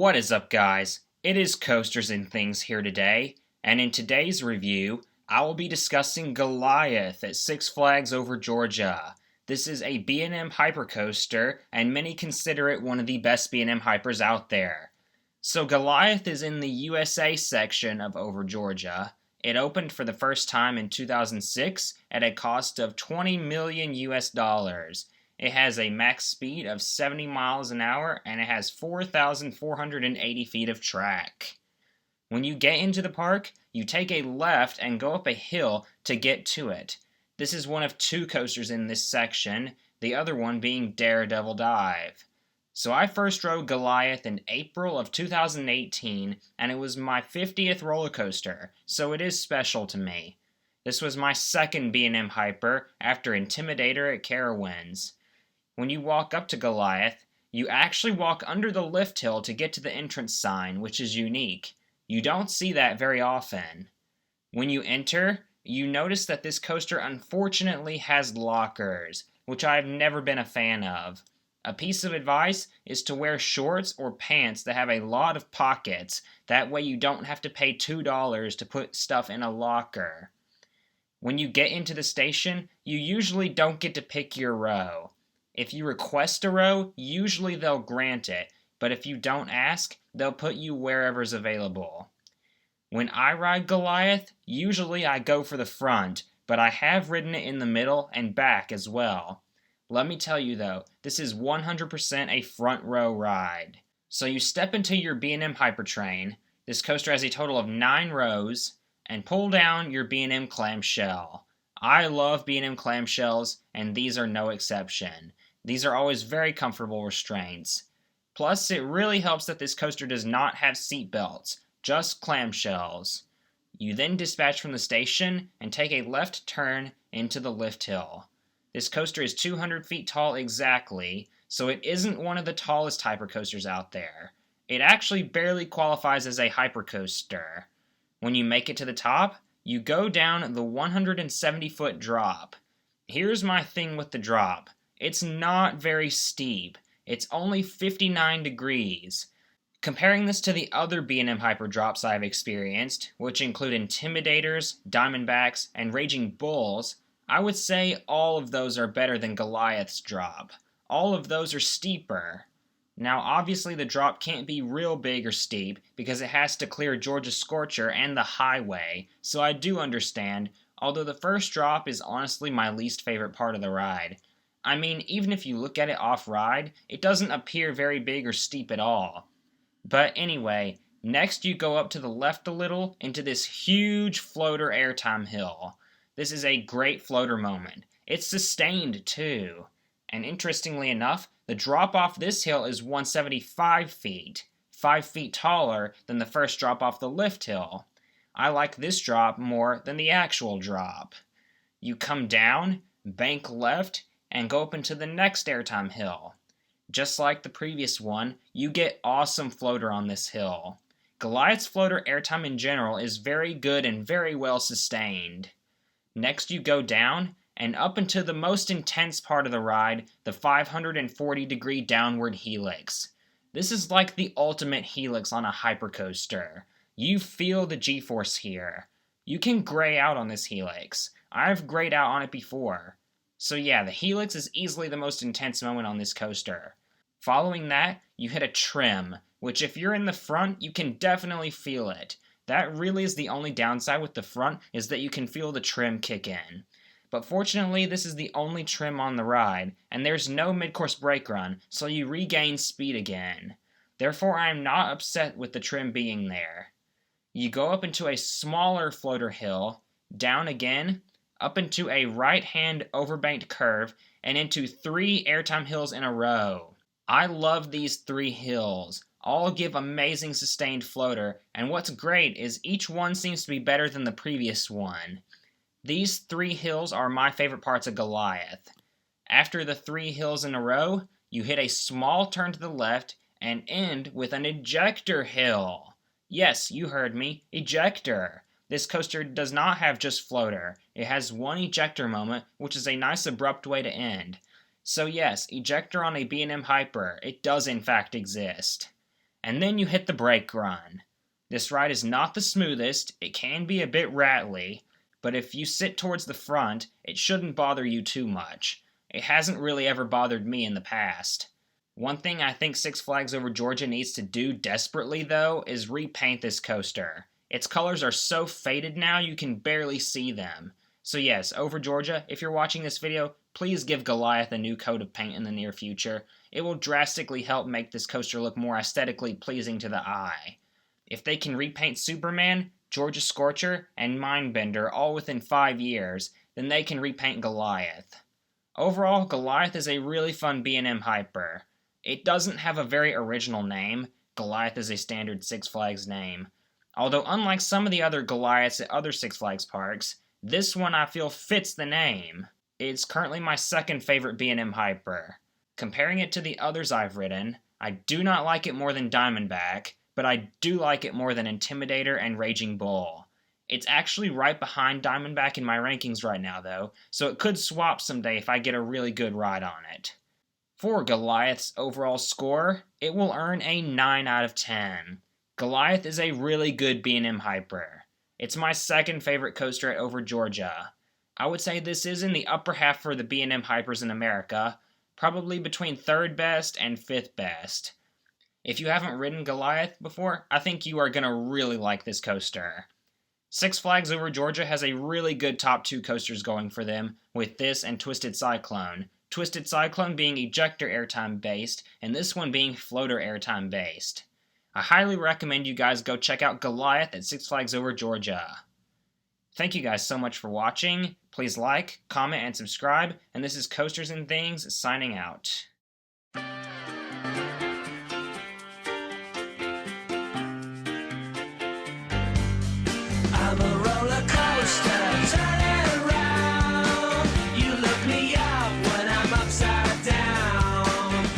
What is up, guys? It is Coasters and Things here today, and in today's review, I will be discussing Goliath at Six Flags Over Georgia. This is a B&M hypercoaster, and many consider it one of the best B&M hypers out there. So Goliath is in the USA section of Over Georgia. It opened for the first time in 2006 at a cost of $20 million US. It has a max speed of 70 miles an hour, and it has 4,480 feet of track. When you get into the park, you take a left and go up a hill to get to it. This is one of two coasters in this section, the other one being Daredevil Dive. So I first rode Goliath in April of 2018, and it was my 50th roller coaster, so it is special to me. This was my second B&M hyper after Intimidator at Carowinds. When you walk up to Goliath, you actually walk under the lift hill to get to the entrance sign, which is unique. You don't see that very often. When you enter, you notice that this coaster unfortunately has lockers, which I've never been a fan of. A piece of advice is to wear shorts or pants that have a lot of pockets. That way you don't have to pay $2 to put stuff in a locker. When you get into the station, you usually don't get to pick your row. If you request a row, usually they'll grant it, but if you don't ask, they'll put you wherever's available. When I ride Goliath, usually I go for the front, but I have ridden it in the middle and back as well. Let me tell you though, this is 100% a front row ride. So you step into your B&M Hypertrain, this coaster has a total of 9 rows, and pull down your B&M clamshell. I love B&M clamshells, and these are no exception. These are always very comfortable restraints. Plus, it really helps that this coaster does not have seat belts, just clamshells. You then dispatch from the station and take a left turn into the lift hill. This coaster is 200 feet tall exactly, so it isn't one of the tallest hypercoasters out there. It actually barely qualifies as a hypercoaster. When you make it to the top, you go down the 170-foot drop. Here's my thing with the drop. It's not very steep. It's only 59 degrees. Comparing this to the other B&M Hyper drops I've experienced, which include Intimidators, Diamondbacks, and Raging Bulls, I would say all of those are better than Goliath's drop. All of those are steeper. Now obviously the drop can't be real big or steep because it has to clear Georgia Scorcher and the highway, so I do understand, although the first drop is honestly my least favorite part of the ride. I mean, even if you look at it off-ride, it doesn't appear very big or steep at all. But anyway, next you go up to the left a little into this huge floater airtime hill. This is a great floater moment. It's sustained too. And interestingly enough, the drop off this hill is 175 feet, 5 feet taller than the first drop off the lift hill. I like this drop more than the actual drop. You come down, bank left, and go up into the next airtime hill. Just like the previous one, you get awesome floater on this hill. Goliath's floater airtime in general is very good and very well sustained. Next you go down, and up into the most intense part of the ride, the 540-degree downward helix. This is like the ultimate helix on a hypercoaster. You feel the G-force here. You can gray out on this helix. I've grayed out on it before. So yeah, the helix is easily the most intense moment on this coaster. Following that, you hit a trim, which if you're in the front, you can definitely feel it. That really is the only downside with the front, is that you can feel the trim kick in. But fortunately, this is the only trim on the ride, and there's no mid-course brake run, so you regain speed again. Therefore, I am not upset with the trim being there. You go up into a smaller floater hill, down again, up into a right-hand overbanked curve, and into 3 airtime hills in a row. I love these 3 hills. All give amazing sustained floater, and what's great is each one seems to be better than the previous one. These 3 hills are my favorite parts of Goliath. After the 3 hills in a row, you hit a small turn to the left and end with an ejector hill. Yes, you heard me, ejector. This coaster does not have just floater. It has one ejector moment, which is a nice abrupt way to end. So yes, ejector on a B&M Hyper, it does in fact exist. and then you hit the brake run. This ride is not the smoothest, it can be a bit rattly, but if you sit towards the front, it shouldn't bother you too much. It hasn't really ever bothered me in the past. One thing I think Six Flags Over Georgia needs to do desperately, though, is repaint this coaster. Its colors are so faded now you can barely see them. So yes, Over Georgia, if you're watching this video, please give Goliath a new coat of paint in the near future. It will drastically help make this coaster look more aesthetically pleasing to the eye. If they can repaint Superman, Georgia Scorcher, and Mindbender all within 5 years, then they can repaint Goliath. Overall, Goliath is a really fun B&M Hyper. It doesn't have a very original name. Goliath is a standard Six Flags name. Although unlike some of the other Goliaths at other Six Flags parks, this one I feel fits the name. It's currently my second favorite B&M Hyper. Comparing it to the others I've ridden, I do not like it more than Diamondback, but I do like it more than Intimidator and Raging Bull. It's actually right behind Diamondback in my rankings right now though, so it could swap someday if I get a really good ride on it. For Goliath's overall score, it will earn a 9 out of 10. Goliath is a really good B&M Hyper. It's my second favorite coaster at Over Georgia. I would say this is in the upper half for the B&M Hypers in America, probably between 3rd best and 5th best. If you haven't ridden Goliath before, I think you are going to really like this coaster. Six Flags Over Georgia has a really good top 2 coasters going for them, with this and Twisted Cyclone. Twisted Cyclone being ejector airtime based, and this one being floater airtime based. I highly recommend you guys go check out Goliath at Six Flags Over Georgia. Thank you guys so much for watching. Please like, comment, and subscribe, and this is Coasters and Things signing out. I'm a roller